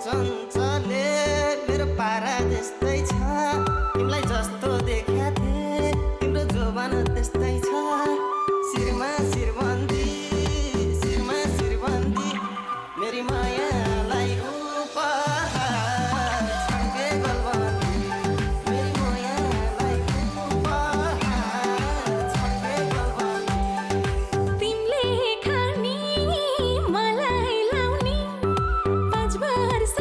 चञ्चले मेरो पारा त्यस्तै छ तिमीलाई जस्तो देख्या थिए तिम्रो जोबान त्यस्तै छ शिरमा शिरबन्दी शिरमा शिरबन्दी मेरी मायालाई उपहार छड्के गलबन्दी मेरी मायालाई उपहार छड्के गलबन्दी तिमीले खानी मलाई लाउने 5 वर्ष